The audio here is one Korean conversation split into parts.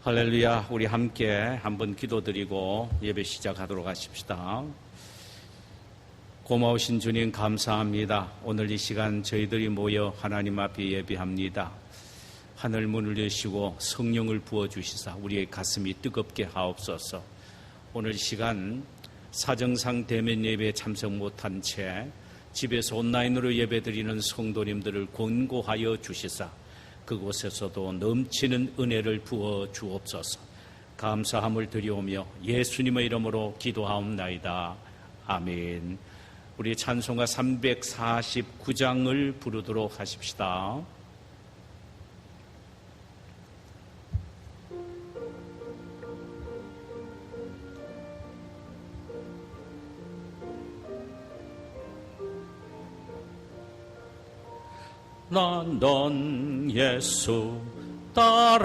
할렐루야. 우리 함께 한번 기도드리고 예배 시작하도록 하십시다. 고마우신 주님 감사합니다. 오늘 이 시간 저희들이 모여 하나님 앞에 예배합니다. 하늘 문을 여시고 성령을 부어주시사 우리의 가슴이 뜨겁게 하옵소서. 오늘 이 시간 사정상 대면 예배에 참석 못한 채 집에서 온라인으로 예배드리는 성도님들을 권고하여 주시사 그곳에서도 넘치는 은혜를 부어 주옵소서. 감사함을 드리오며 예수님의 이름으로 기도하옵나이다. 아멘. 우리 찬송가 349장을 부르도록 하십시다. 넌 예수 따라가는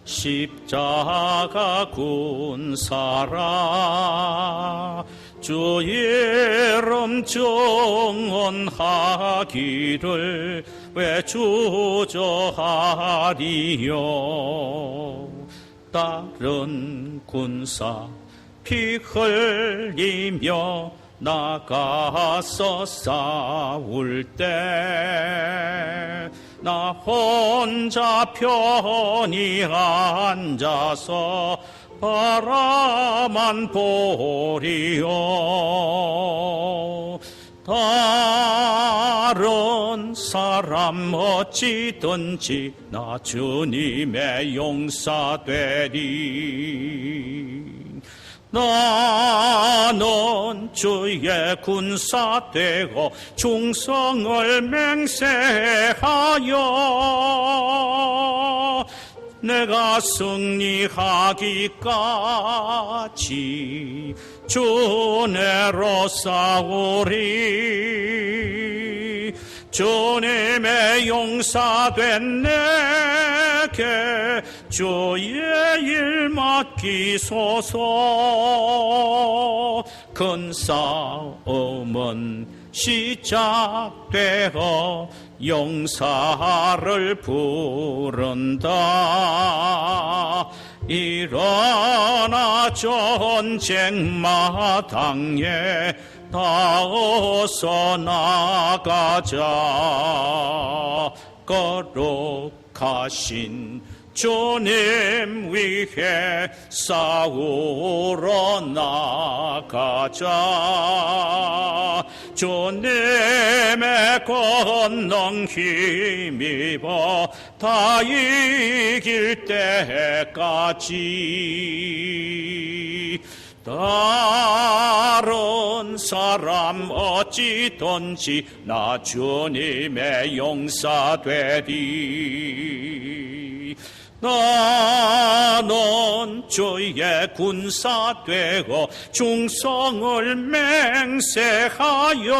십자가 군사라. 주 이름 정언하기를 왜 주저하리요. 다른 군사 피 흘리며 나가서 싸울 때 나 혼자 편히 앉아서 바라만 보리요. 다른 사람 어찌든지 나 주님의 용사되리. 나는 주의 군사 되고 충성을 맹세하여 내가 승리하기까지 주내로 싸우리. 주님의 용사된 내게 주의 일 맡기소서. 큰 싸움은 시작되어 용사를 부른다. 일어나 전쟁 마당에 다 어서 나가자. 거룩하신 주님 위해 싸우러 나가자. 주님의 권능 힘입어 다 이길 때까지. 다른 사람 어찌든지 나 주님의 용사되리. 나는 주의 군사 되고 충성을 맹세하여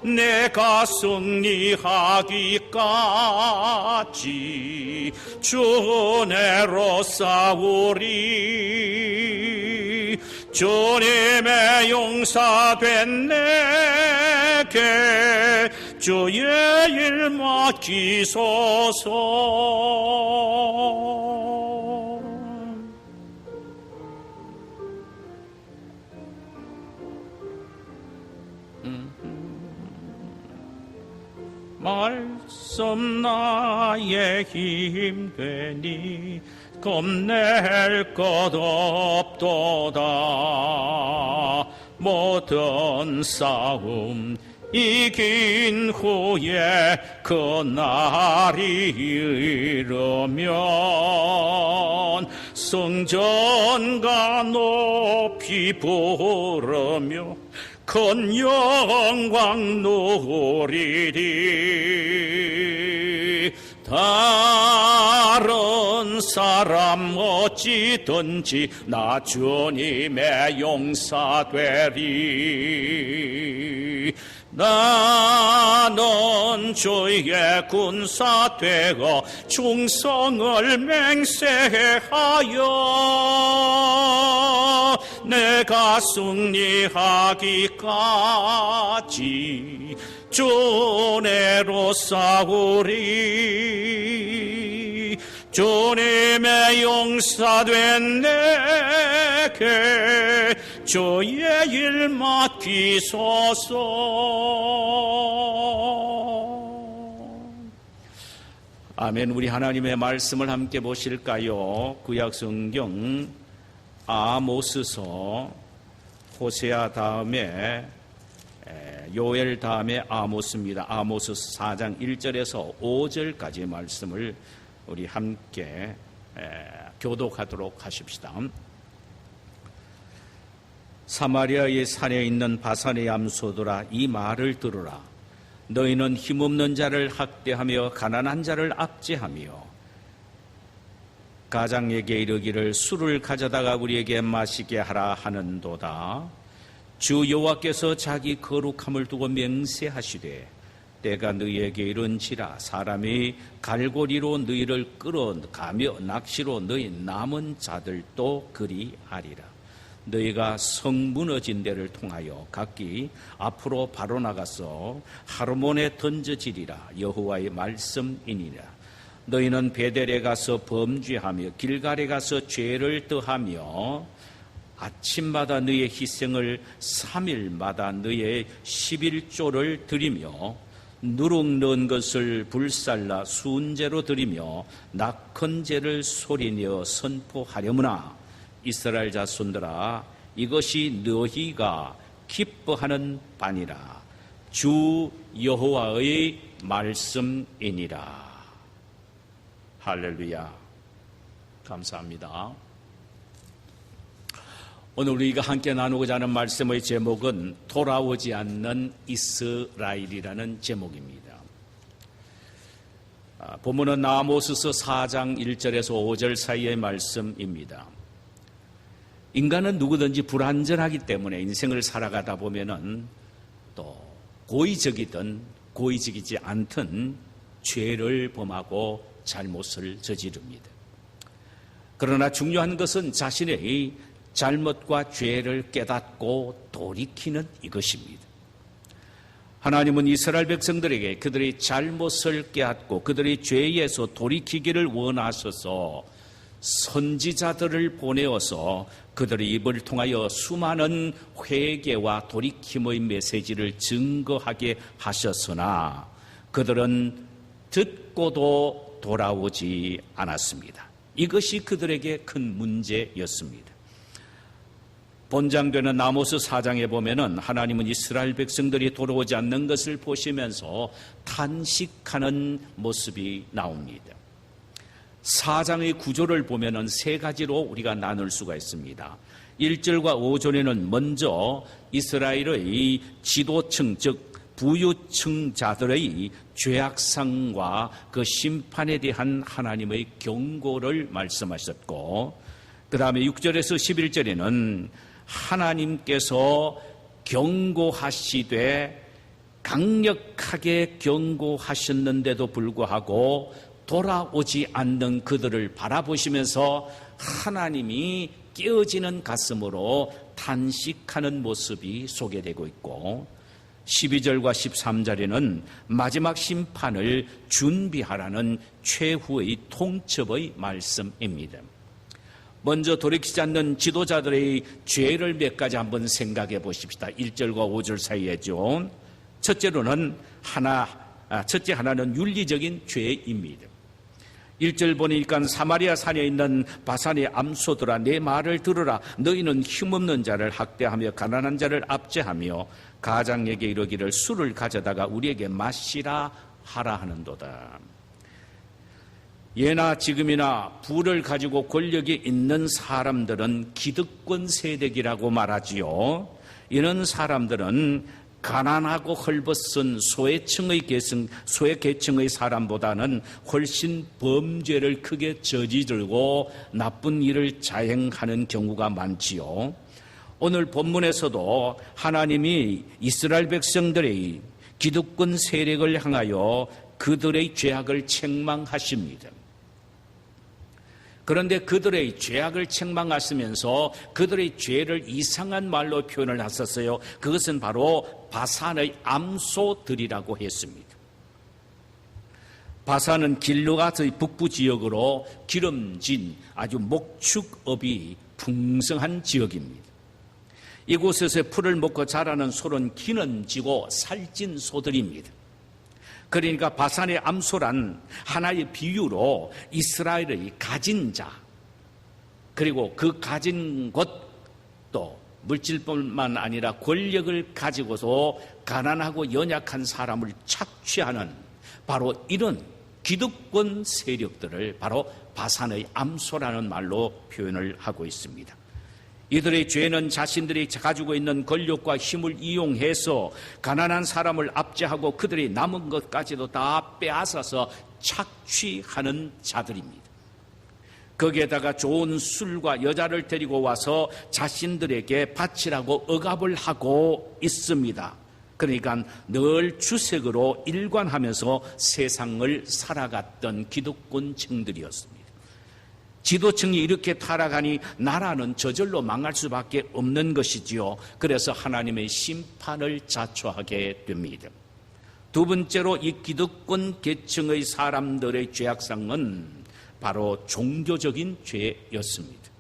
내가 승리하기까지 주내로 싸우리. 주님의 용사된 내게 주의 일 맡기소서. 말씀 나의 힘 되니 겁낼 것 없도다. 모든 싸움 이긴 후에 그 날이 이르면 성전가 높이 부르며 큰 영광 누리리. 다른 사람 어찌든지 나 주님의 용사되리. 나는 주의 군사 되고 충성을 맹세하여 내가 승리하기까지 주내로 싸우리 주님의 용사된 내게 주의 일 맡기소서. 아멘. 우리 하나님의 말씀을 함께 보실까요? 구약성경 아모스서, 호세아 다음에 요엘 다음에 아모스입니다. 아모스 4장 1절에서 5절까지의 말씀을 우리 함께 교독하도록 하십시다. 사마리아의 산에 있는 바산의 암소들아, 이 말을 들으라. 너희는 힘없는 자를 학대하며 가난한 자를 압제하며 가장에게 이르기를 술을 가져다가 우리에게 마시게 하라 하는도다. 주 여호와께서 자기 거룩함을 두고 맹세하시되 때가 너희에게 이른지라 사람이 갈고리로 너희를 끌어가며 낚시로 너희 남은 자들도 그리하리라. 너희가 성 무너진 데를 통하여 각기 앞으로 바로 나가서 하르몬에 던져지리라. 여호와의 말씀이니라. 너희는 베델에 가서 범죄하며 길갈에 가서 죄를 더하며 아침마다 너희의 희생을 3일마다 너희의 11조를 드리며 누룩 넣은 것을 불살라 순제로 드리며 낙헌제를 소리내어 선포하려무나. 이스라엘 자손들아, 이것이 너희가 기뻐하는 바니라. 주 여호와의 말씀이니라. 할렐루야. 감사합니다. 오늘 우리가 함께 나누고자 하는 말씀의 제목은 돌아오지 않는 이스라엘이라는 제목입니다. 본문은 아모스서 4장 1절에서 5절 사이의 말씀입니다. 인간은 누구든지 불완전하기 때문에 인생을 살아가다 보면은 또 고의적이든 고의적이지 않든 죄를 범하고 잘못을 저지릅니다. 그러나 중요한 것은 자신의 잘못과 죄를 깨닫고 돌이키는 이것입니다. 하나님은 이스라엘 백성들에게 그들의 잘못을 깨닫고 그들의 죄에서 돌이키기를 원하셔서 선지자들을 보내어서 그들의 입을 통하여 수많은 회개와 돌이킴의 메시지를 증거하게 하셨으나 그들은 듣고도 돌아오지 않았습니다. 이것이 그들에게 큰 문제였습니다. 본장되는 아모스 4장에 보면은 하나님은 이스라엘 백성들이 돌아오지 않는 것을 보시면서 탄식하는 모습이 나옵니다. 4장의 구조를 보면은 세 가지로 우리가 나눌 수가 있습니다. 1절과 5절에는 먼저 이스라엘의 지도층, 즉 부유층자들의 죄악상과 그 심판에 대한 하나님의 경고를 말씀하셨고, 그 다음에 6절에서 11절에는 하나님께서 경고하시되 강력하게 경고하셨는데도 불구하고 돌아오지 않는 그들을 바라보시면서 하나님이 깨어지는 가슴으로 탄식하는 모습이 소개되고 있고, 12절과 13절에는 마지막 심판을 준비하라는 최후의 통첩의 말씀입니다. 먼저 돌이키지 않는 지도자들의 죄를 몇 가지 한번 생각해 보십시다. 1절과 5절 사이에죠. 첫째 하나는 윤리적인 죄입니다. 1절 보니까 사마리아 산에 있는 바산의 암소들아, 내 말을 들으라. 너희는 힘없는 자를 학대하며 가난한 자를 압제하며 가장에게 이르기를 술을 가져다가 우리에게 마시라 하라 하는도다. 예나 지금이나 부를 가지고 권력이 있는 사람들은 기득권 세력이라고 말하지요. 이런 사람들은 가난하고 헐벗은 소외계층의 사람보다는 훨씬 범죄를 크게 저지르고 나쁜 일을 자행하는 경우가 많지요. 오늘 본문에서도 하나님이 이스라엘 백성들의 기득권 세력을 향하여 그들의 죄악을 책망하십니다. 그런데 그들의 죄악을 책망하시면서 그들의 죄를 이상한 말로 표현을 하셨어요. 그것은 바로 바산의 암소들이라고 했습니다. 바산은 길르앗의 북부 지역으로 기름진 아주 목축업이 풍성한 지역입니다. 이곳에서 풀을 먹고 자라는 소는 기름지고 살찐 소들입니다. 그러니까 바산의 암소란 하나의 비유로 이스라엘의 가진 자, 그리고 그 가진 것도 물질뿐만 아니라 권력을 가지고서 가난하고 연약한 사람을 착취하는 바로 이런 기득권 세력들을 바로 바산의 암소라는 말로 표현을 하고 있습니다. 이들의 죄는 자신들이 가지고 있는 권력과 힘을 이용해서 가난한 사람을 압제하고 그들이 남은 것까지도 다 빼앗아서 착취하는 자들입니다. 거기에다가 좋은 술과 여자를 데리고 와서 자신들에게 바치라고 억압을 하고 있습니다. 그러니까 늘 주색으로 일관하면서 세상을 살아갔던 기득권층들이었습니다. 지도층이 이렇게 타락하니 나라는 저절로 망할 수밖에 없는 것이지요. 그래서 하나님의 심판을 자초하게 됩니다. 두 번째로 이 기득권 계층의 사람들의 죄악상은 바로 종교적인 죄였습니다.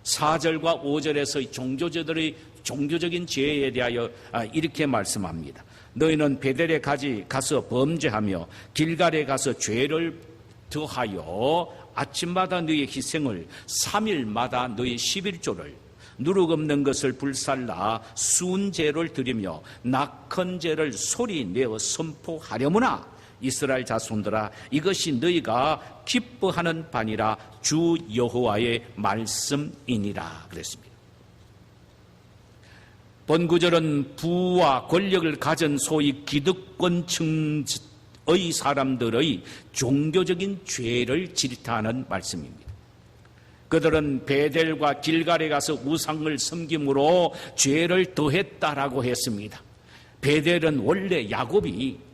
4절과 5절에서 종교적인 죄에 대하여 이렇게 말씀합니다. 너희는 베델에 가서 범죄하며 길갈에 가서 죄를 더하여 아침마다 너희의 희생을 3일마다 너희의 11조를 누룩 없는 것을 불살라 순제를 드리며 낙헌제를 소리내어 선포하려무나 이스라엘 자손들아 이것이 너희가 기뻐하는 바니라 주 여호와의 말씀이니라 그랬습니다. 본구절은 부와 권력을 가진 소위 기득권층의 사람들의 종교적인 죄를 질타하는 말씀입니다. 그들은 베델과 길갈에 가서 우상을 섬김으로 죄를 더했다라고 했습니다. 베델은 원래 야곱이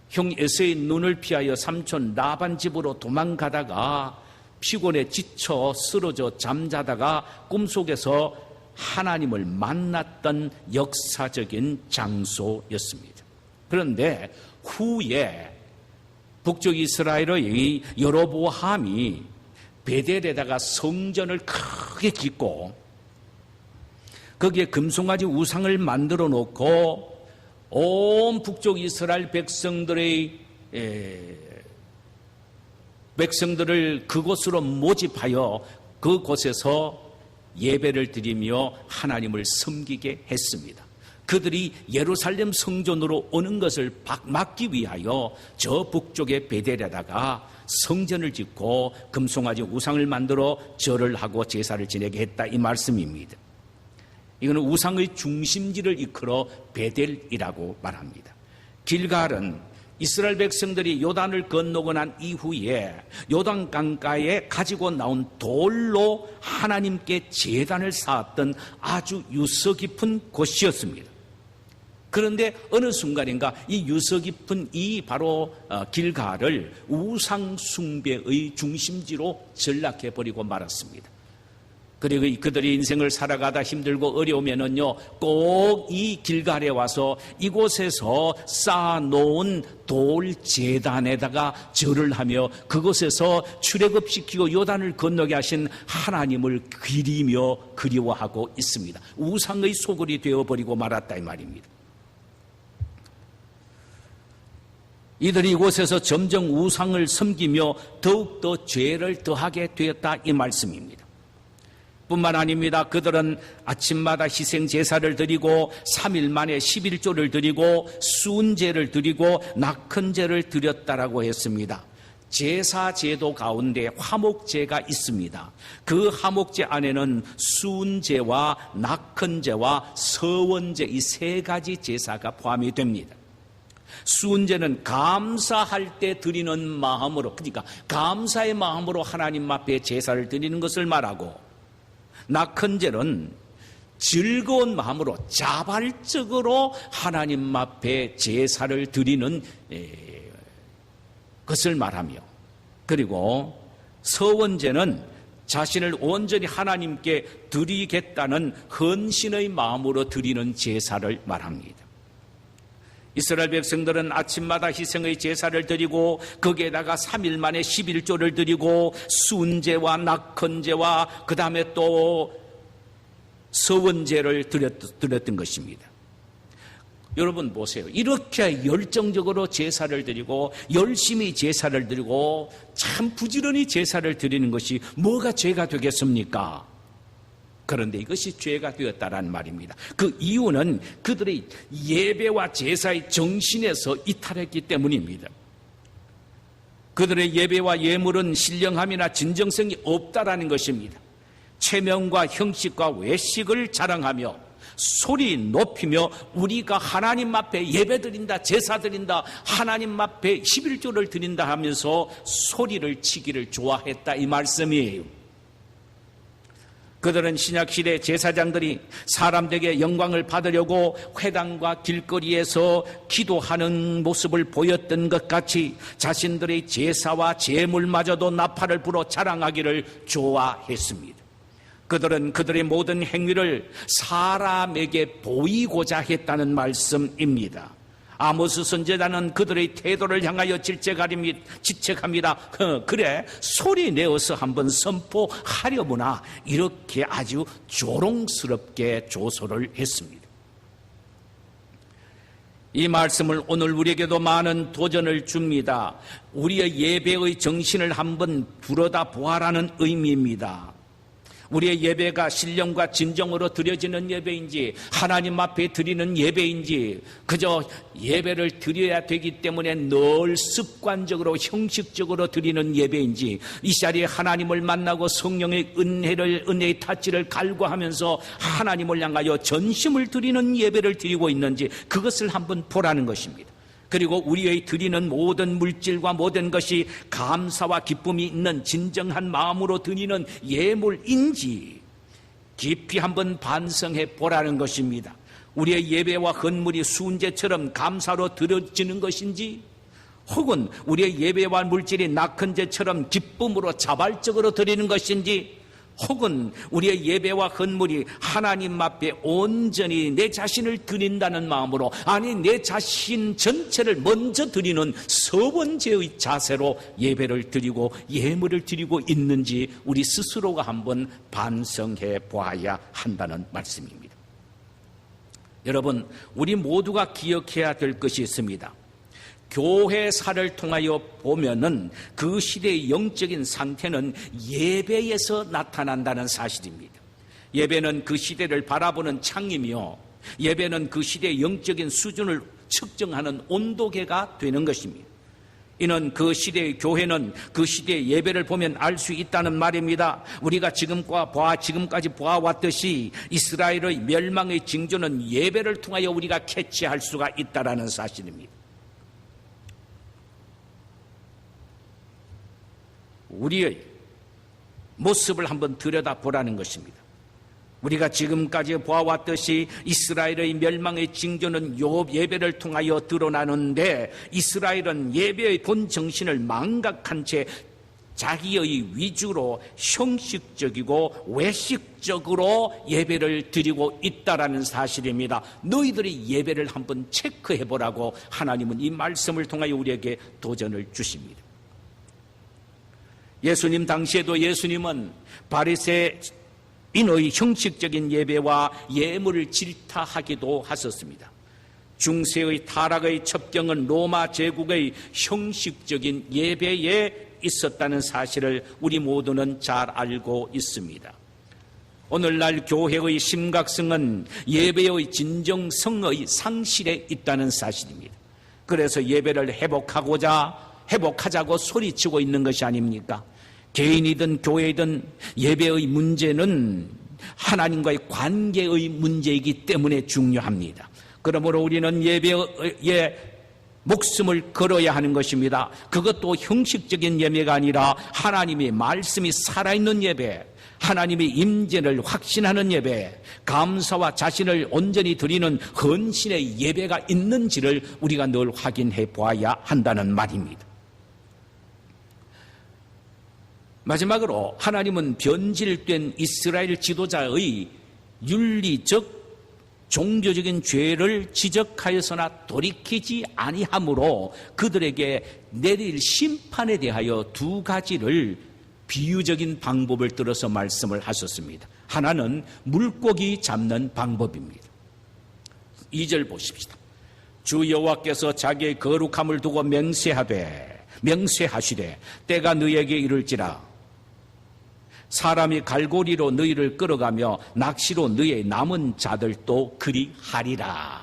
형 에서의 눈을 피하여 삼촌 라반 집으로 도망가다가 피곤에 지쳐 쓰러져 잠자다가 꿈속에서 하나님을 만났던 역사적인 장소였습니다. 그런데 후에 북쪽 이스라엘의 여로보암이 베델에다가 성전을 크게 짓고 거기에 금송아지 우상을 만들어 놓고 온 북쪽 이스라엘 백성들을 그곳으로 모집하여 그곳에서 예배를 드리며 하나님을 섬기게 했습니다. 그들이 예루살렘 성전으로 오는 것을 막기 위하여 저 북쪽의 베델에다가 성전을 짓고 금송아지 우상을 만들어 절을 하고 제사를 지내게 했다 이 말씀입니다. 이거는 우상의 중심지를 이끌어 베델이라고 말합니다. 길갈은 이스라엘 백성들이 요단을 건너고 난 이후에 요단 강가에 가지고 나온 돌로 하나님께 제단을 쌓았던 아주 유서 깊은 곳이었습니다. 그런데 어느 순간인가 이 유서 깊은 이 바로 길갈을 우상 숭배의 중심지로 전락해버리고 말았습니다. 그리고 그들이 인생을 살아가다 힘들고 어려우면은요, 꼭 이 길갈에 와서 이곳에서 쌓아놓은 돌 제단에다가 절을 하며 그곳에서 출애굽시키고 요단을 건너게 하신 하나님을 그리며 그리워하고 있습니다. 우상의 소굴이 되어버리고 말았다 이 말입니다. 이들이 이곳에서 점점 우상을 섬기며 더욱더 죄를 더하게 되었다 이 말씀입니다. 뿐만 아닙니다. 그들은 아침마다 희생 제사를 드리고 3일 만에 11조를 드리고 순제를 드리고 낙헌제를 드렸다라고 했습니다. 제사 제도 가운데 화목제가 있습니다. 그 화목제 안에는 순제와 낙헌제와 서원제 이 세 가지 제사가 포함이 됩니다. 순제는 감사할 때 드리는 마음으로, 그러니까 감사의 마음으로 하나님 앞에 제사를 드리는 것을 말하고, 낙헌제는 즐거운 마음으로 자발적으로 하나님 앞에 제사를 드리는 것을 말하며, 그리고 서원제는 자신을 온전히 하나님께 드리겠다는 헌신의 마음으로 드리는 제사를 말합니다. 이스라엘 백성들은 아침마다 희생의 제사를 드리고 거기에다가 3일 만에 11조를 드리고 순제와 낙헌제와 그 다음에 또 서원제를 드렸던 것입니다. 여러분 보세요. 이렇게 열정적으로 제사를 드리고 열심히 제사를 드리고 참 부지런히 제사를 드리는 것이 뭐가 죄가 되겠습니까? 그런데 이것이 죄가 되었다라는 말입니다. 그 이유는 그들의 예배와 제사의 정신에서 이탈했기 때문입니다. 그들의 예배와 예물은 신령함이나 진정성이 없다라는 것입니다. 체면과 형식과 외식을 자랑하며 소리 높이며 우리가 하나님 앞에 예배 드린다, 제사 드린다, 하나님 앞에 11조를 드린다 하면서 소리를 치기를 좋아했다 이 말씀이에요. 그들은 신약시대 제사장들이 사람들에게 영광을 받으려고 회당과 길거리에서 기도하는 모습을 보였던 것 같이 자신들의 제사와 제물마저도 나팔을 불어 자랑하기를 좋아했습니다. 그들은 그들의 모든 행위를 사람에게 보이고자 했다는 말씀입니다. 아모스 선지자는 그들의 태도를 향하여 질책합니다. 그래 소리 내어서 한번 선포하려무나 이렇게 아주 조롱스럽게 조소를 했습니다. 이 말씀을 오늘 우리에게도 많은 도전을 줍니다. 우리의 예배의 정신을 한번 들여다 보아라는 의미입니다. 우리의 예배가 신령과 진정으로 드려지는 예배인지 하나님 앞에 드리는 예배인지 그저 예배를 드려야 되기 때문에 늘 습관적으로 형식적으로 드리는 예배인지 이 자리에 하나님을 만나고 성령의 은혜의 타치를 갈구하면서 하나님을 향하여 전심을 드리는 예배를 드리고 있는지 그것을 한번 보라는 것입니다. 그리고 우리의 드리는 모든 물질과 모든 것이 감사와 기쁨이 있는 진정한 마음으로 드리는 예물인지 깊이 한번 반성해 보라는 것입니다. 우리의 예배와 헌물이 순제처럼 감사로 드려지는 것인지 혹은 우리의 예배와 물질이 낙헌제처럼 기쁨으로 자발적으로 드리는 것인지 혹은 우리의 예배와 헌물이 하나님 앞에 온전히 내 자신을 드린다는 마음으로 아니 내 자신 전체를 먼저 드리는 서원제의 자세로 예배를 드리고 예물을 드리고 있는지 우리 스스로가 한번 반성해 보아야 한다는 말씀입니다. 여러분 우리 모두가 기억해야 될 것이 있습니다. 교회사를 통하여 보면은 그 시대의 영적인 상태는 예배에서 나타난다는 사실입니다. 예배는 그 시대를 바라보는 창이며 예배는 그 시대의 영적인 수준을 측정하는 온도계가 되는 것입니다. 이는 그 시대의 교회는 그 시대의 예배를 보면 알 수 있다는 말입니다. 우리가 지금까지 보아왔듯이 이스라엘의 멸망의 징조는 예배를 통하여 우리가 캐치할 수가 있다는 사실입니다. 우리의 모습을 한번 들여다보라는 것입니다. 우리가 지금까지 보아왔듯이 이스라엘의 멸망의 징조는 예배를 통하여 드러나는데 이스라엘은 예배의 본 정신을 망각한 채 자기의 위주로 형식적이고 외식적으로 예배를 드리고 있다라는 사실입니다. 너희들이 예배를 한번 체크해보라고 하나님은 이 말씀을 통하여 우리에게 도전을 주십니다. 예수님 당시에도 예수님은 바리새인의 형식적인 예배와 예물을 질타하기도 하셨습니다. 중세의 타락의 첩경은 로마 제국의 형식적인 예배에 있었다는 사실을 우리 모두는 잘 알고 있습니다. 오늘날 교회의 심각성은 예배의 진정성의 상실에 있다는 사실입니다. 그래서 예배를 회복하자고 소리치고 있는 것이 아닙니까? 개인이든 교회이든 예배의 문제는 하나님과의 관계의 문제이기 때문에 중요합니다. 그러므로 우리는 예배에 목숨을 걸어야 하는 것입니다. 그것도 형식적인 예배가 아니라 하나님의 말씀이 살아있는 예배, 하나님의 임재를 확신하는 예배, 감사와 자신을 온전히 드리는 헌신의 예배가 있는지를 우리가 늘 확인해 보아야 한다는 말입니다. 마지막으로 하나님은 변질된 이스라엘 지도자의 윤리적 종교적인 죄를 지적하여서나 돌이키지 아니하므로 그들에게 내릴 심판에 대하여 두 가지를 비유적인 방법을 들어서 말씀을 하셨습니다. 하나는 물고기 잡는 방법입니다. 2절 보십시다. 주 여호와께서 자기의 거룩함을 두고 맹세하시되 때가 너에게 이를지라. 사람이 갈고리로 너희를 끌어가며 낚시로 너희의 남은 자들도 그리하리라.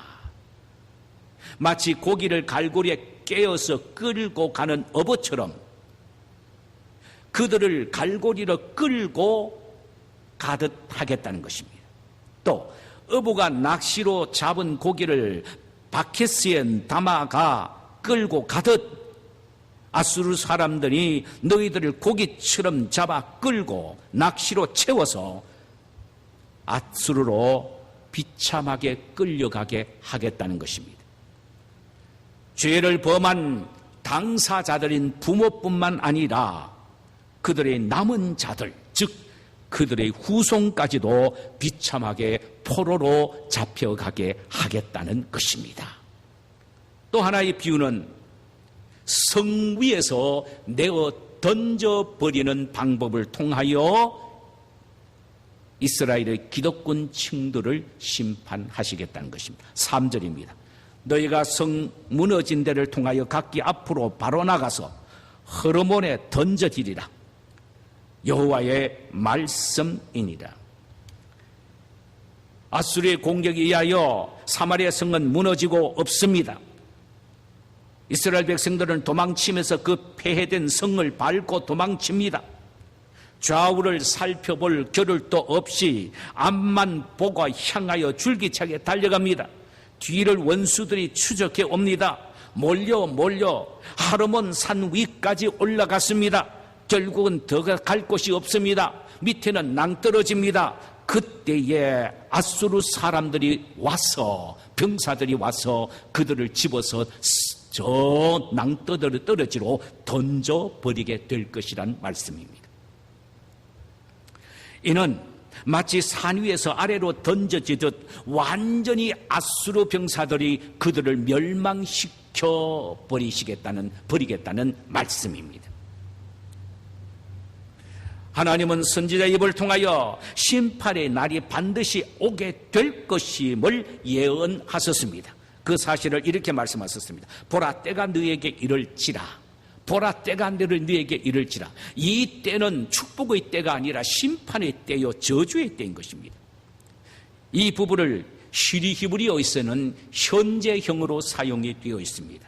마치 고기를 갈고리에 깨어서 끌고 가는 어부처럼 그들을 갈고리로 끌고 가듯 하겠다는 것입니다. 또 어부가 낚시로 잡은 고기를 바켓스에 담아가 끌고 가듯 아수르 사람들이 너희들을 고기처럼 잡아 끌고 낚시로 채워서 아수르로 비참하게 끌려가게 하겠다는 것입니다. 죄를 범한 당사자들인 부모뿐만 아니라 그들의 남은 자들, 즉 그들의 후손까지도 비참하게 포로로 잡혀가게 하겠다는 것입니다. 또 하나의 비유는 성 위에서 내어 던져버리는 방법을 통하여 이스라엘의 기득권 층들을 심판하시겠다는 것입니다. 3절입니다. 너희가 성 무너진 데를 통하여 각기 앞으로 바로 나가서 허르몬에 던져지리라. 여호와의 말씀이니라. 아수르의 공격에 의하여 사마리아 성은 무너지고 없습니다. 이스라엘 백성들은 도망치면서 그 폐해된 성을 밟고 도망칩니다. 좌우를 살펴볼 겨를도 없이 앞만 보고 향하여 줄기차게 달려갑니다. 뒤를 원수들이 추적해 옵니다. 몰려 하르몬 산 위까지 올라갔습니다. 결국은 더 갈 곳이 없습니다. 밑에는 낭떠러집니다. 그때에 아수르 사람들이 와서, 병사들이 와서 그들을 집어서 저 낭떠러지로 던져버리게 될 것이란 말씀입니다. 이는 마치 산 위에서 아래로 던져지듯 완전히 아수르 병사들이 그들을 멸망시켜 버리겠다는 말씀입니다. 하나님은 선지자 입을 통하여 심판의 날이 반드시 오게 될 것임을 예언하셨습니다. 그 사실을 이렇게 말씀하셨습니다. 보라, 때가 너에게 이를지라. 보라, 때가 너에게 이를지라. 이 때는 축복의 때가 아니라 심판의 때요 저주의 때인 것입니다. 이 부분을 시리 히브리어에서는 현재형으로 사용이 되어 있습니다.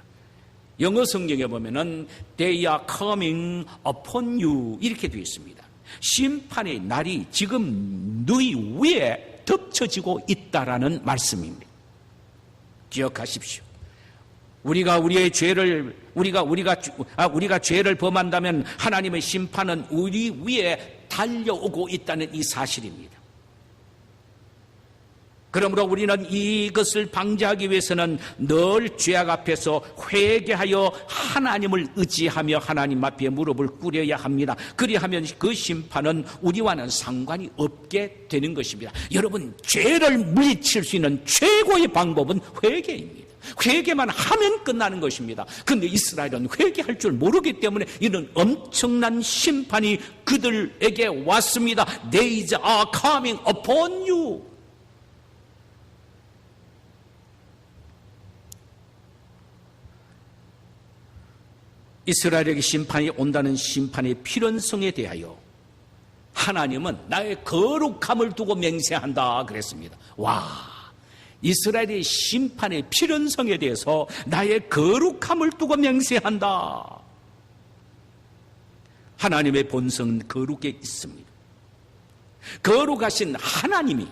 영어 성경에 보면은 They are coming upon you 이렇게 되어 있습니다. 심판의 날이 지금 너희 위에 덮쳐지고 있다라는 말씀입니다. 기억하십시오. 우리가 죄를 범한다면 하나님의 심판은 우리 위에 달려오고 있다는 이 사실입니다. 그러므로 우리는 이것을 방지하기 위해서는 늘 죄악 앞에서 회개하여 하나님을 의지하며 하나님 앞에 무릎을 꿇어야 합니다. 그리하면 그 심판은 우리와는 상관이 없게 되는 것입니다. 여러분, 죄를 물리칠 수 있는 최고의 방법은 회개입니다. 회개만 하면 끝나는 것입니다. 그런데 이스라엘은 회개할 줄 모르기 때문에 이런 엄청난 심판이 그들에게 왔습니다. Days are coming upon you. 이스라엘에게 심판이 온다는 심판의 필연성에 대하여 하나님은 나의 거룩함을 두고 맹세한다 그랬습니다. 와, 이스라엘의 심판의 필연성에 대해서 나의 거룩함을 두고 맹세한다. 하나님의 본성은 거룩에 있습니다. 거룩하신 하나님이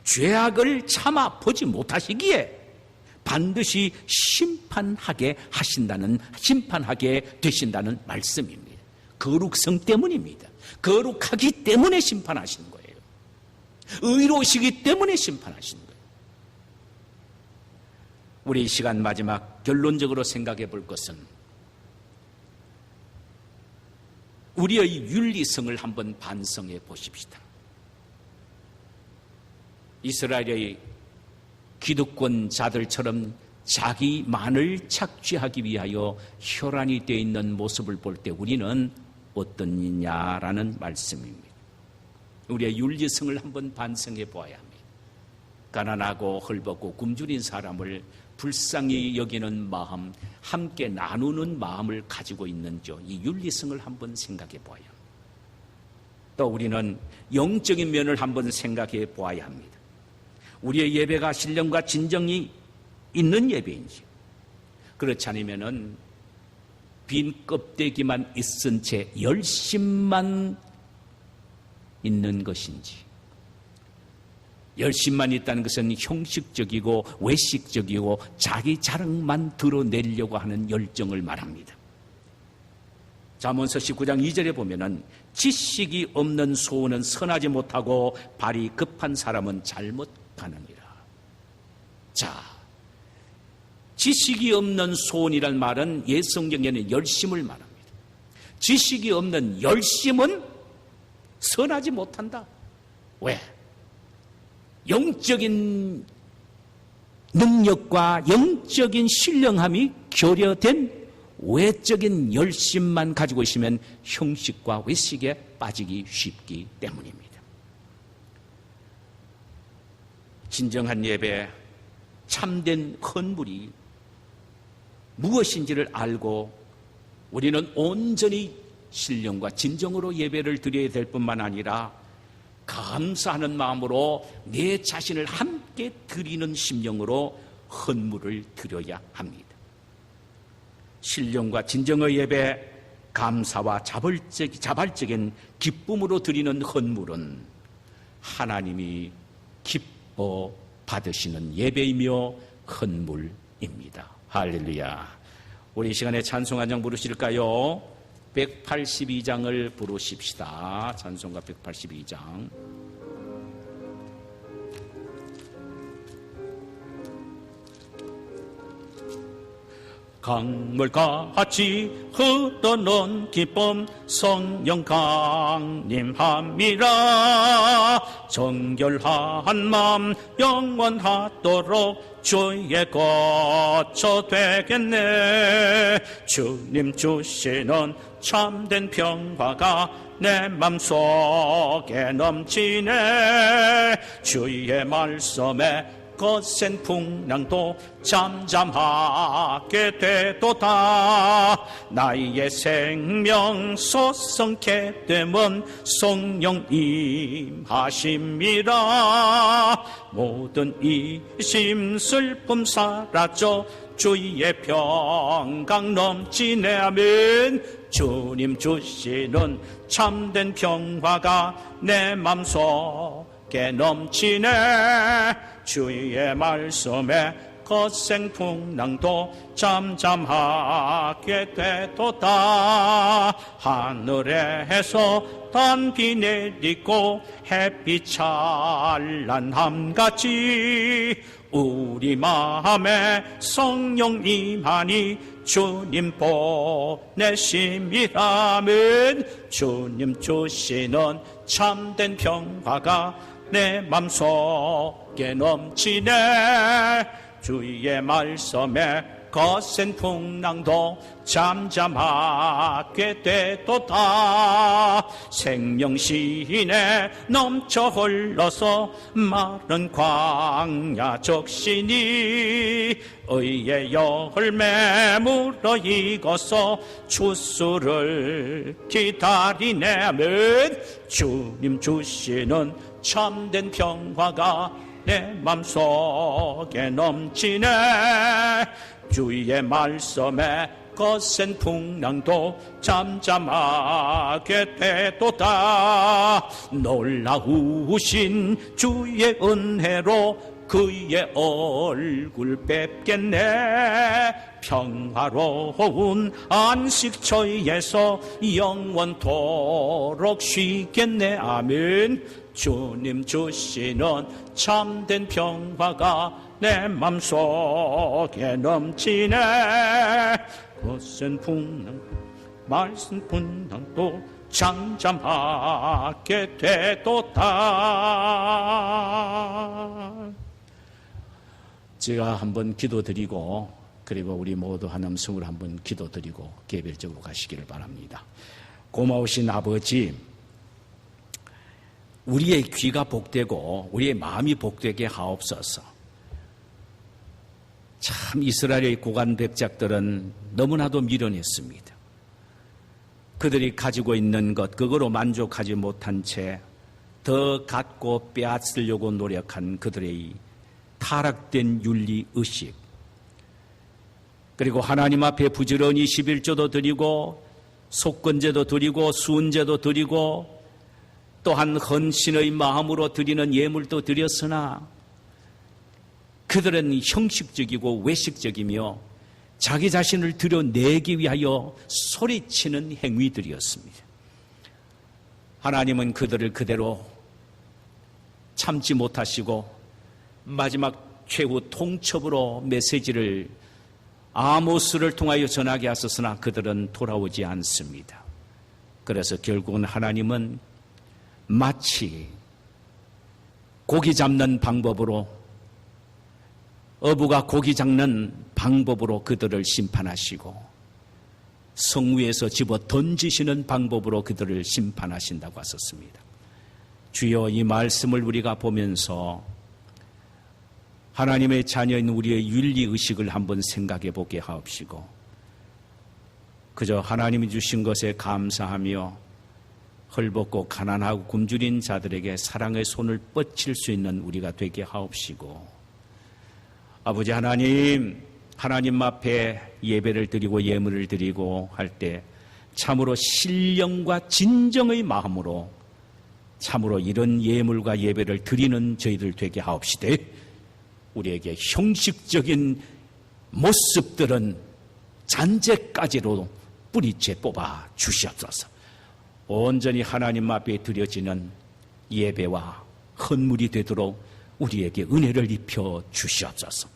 죄악을 참아 보지 못하시기에 반드시 심판하게 되신다는 말씀입니다. 거룩성 때문입니다. 거룩하기 때문에 심판하시는 거예요. 의로우시기 때문에 심판하시는 거예요. 우리 이 시간 마지막 결론적으로 생각해 볼 것은 우리의 윤리성을 한번 반성해 보십시다. 이스라엘의 기득권자들처럼 자기만을 착취하기 위하여 혈안이 되어 있는 모습을 볼 때 우리는 어떠냐라는 말씀입니다. 우리의 윤리성을 한번 반성해 보아야 합니다. 가난하고 헐벗고 굶주린 사람을 불쌍히 여기는 마음, 함께 나누는 마음을 가지고 있는 이 윤리성을 한번 생각해 보아야 합니다. 또 우리는 영적인 면을 한번 생각해 보아야 합니다. 우리의 예배가 신령과 진정이 있는 예배인지, 그렇지 않으면은 빈 껍데기만 있은 채 열심만 있는 것인지, 열심만 있다는 것은 형식적이고 외식적이고 자기 자랑만 드러내려고 하는 열정을 말합니다. 잠언서 19장 2절에 보면은 지식이 없는 소원은 선하지 못하고 발이 급한 사람은 잘못 가느니라. 자, 지식이 없는 소원이란 말은 옛 성경에는 열심을 말합니다. 지식이 없는 열심은 선하지 못한다. 왜? 영적인 능력과 영적인 신령함이 결여된 외적인 열심만 가지고 있으면 형식과 외식에 빠지기 쉽기 때문입니다. 진정한 예배, 참된 헌물이 무엇인지를 알고 우리는 온전히 신령과 진정으로 예배를 드려야 될 뿐만 아니라 감사하는 마음으로 내 자신을 함께 드리는 심령으로 헌물을 드려야 합니다. 신령과 진정의 예배, 감사와 자발적인 기쁨으로 드리는 헌물은 하나님이 기뻐 받으시는 예배이며 헌물입니다. 할렐루야. 우리 이 시간에 찬송 한 장 부르실까요? 182장을 부르십시다. 찬송가 182장. 강물같이 흐르는 기쁨 성령 강림함이라. 정결한 마음 영원하도록 주의 거처 되겠네. 주님 주시는 참된 평화가 내 맘속에 넘치네. 주의 말씀에 거센 풍랑도 잠잠하게 되도다. 나의 생명 소성케 됨은 성령 임하심이라. 모든 이심 슬픔 사라져 주의 평강 넘치네. 아멘. 주님 주시는 참된 평화가 내 맘속에 넘치네. 주의 말씀에 거센 풍랑도 잠잠하게 되도다. 하늘에서 단비 내리고 햇빛 찬란함같이 우리 마음에 성령 임하니 주님 보내심이라면. 주님 주시는 참된 평화가 내 맘속에 넘치네. 주의 말씀에 거센 풍랑도 잠잠하게 되도다. 생명신에 넘쳐 흘러서 마른 광야 적시니 의의 열매 물어 익어서 추수를 기다리네. 아멘. 주님 주시는 참된 평화가 내 맘속에 넘치네. 주의 말씀에 거센 풍랑도 잠잠하게 되도다. 놀라우신 주의 은혜로 그의 얼굴 뵙겠네. 평화로운 안식처에서 영원토록 쉬겠네. 아멘. 주님 주시는 참된 평화가 내 맘속에 넘치네. 거센 풍랑 말씀 풍랑도 잠잠하게 되도다. 제가 한번 기도드리고 그리고 우리 모두 한 음성으로 한번 기도드리고 개별적으로 가시기를 바랍니다. 고마우신 아버지, 우리의 귀가 복되고 우리의 마음이 복되게 하옵소서. 참 이스라엘의 고관 백작들은 너무나도 미련했습니다. 그들이 가지고 있는 것, 그거로 만족하지 못한 채 더 갖고 빼앗으려고 노력한 그들의 타락된 윤리의식, 그리고 하나님 앞에 부지런히 11조도 드리고 속건제도 드리고 수은제도 드리고 또한 헌신의 마음으로 드리는 예물도 드렸으나 그들은 형식적이고 외식적이며 자기 자신을 드러내기 위하여 소리치는 행위들이었습니다. 하나님은 그들을 그대로 참지 못하시고 마지막 최후 통첩으로 메시지를 아모스를 통하여 전하게 하셨으나 그들은 돌아오지 않습니다. 그래서 결국은 하나님은 마치 고기 잡는 방법으로, 어부가 고기 잡는 방법으로 그들을 심판하시고 성 위에서 집어 던지시는 방법으로 그들을 심판하신다고 하셨습니다. 주여, 이 말씀을 우리가 보면서 하나님의 자녀인 우리의 윤리의식을 한번 생각해 보게 하옵시고 그저 하나님이 주신 것에 감사하며 헐벗고 가난하고 굶주린 자들에게 사랑의 손을 뻗칠 수 있는 우리가 되게 하옵시고, 아버지 하나님, 하나님 앞에 예배를 드리고 예물을 드리고 할 때 참으로 신령과 진정의 마음으로 참으로 이런 예물과 예배를 드리는 저희들 되게 하옵시되, 우리에게 형식적인 모습들은 잔재까지로 뿌리째 뽑아 주시옵소서. 온전히 하나님 앞에 드려지는 예배와 헌물이 되도록 우리에게 은혜를 입혀 주시옵소서.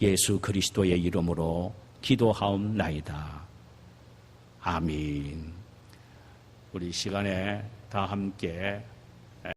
예수 그리스도의 이름으로 기도하옵나이다. 아멘. 우리 시간에 다 함께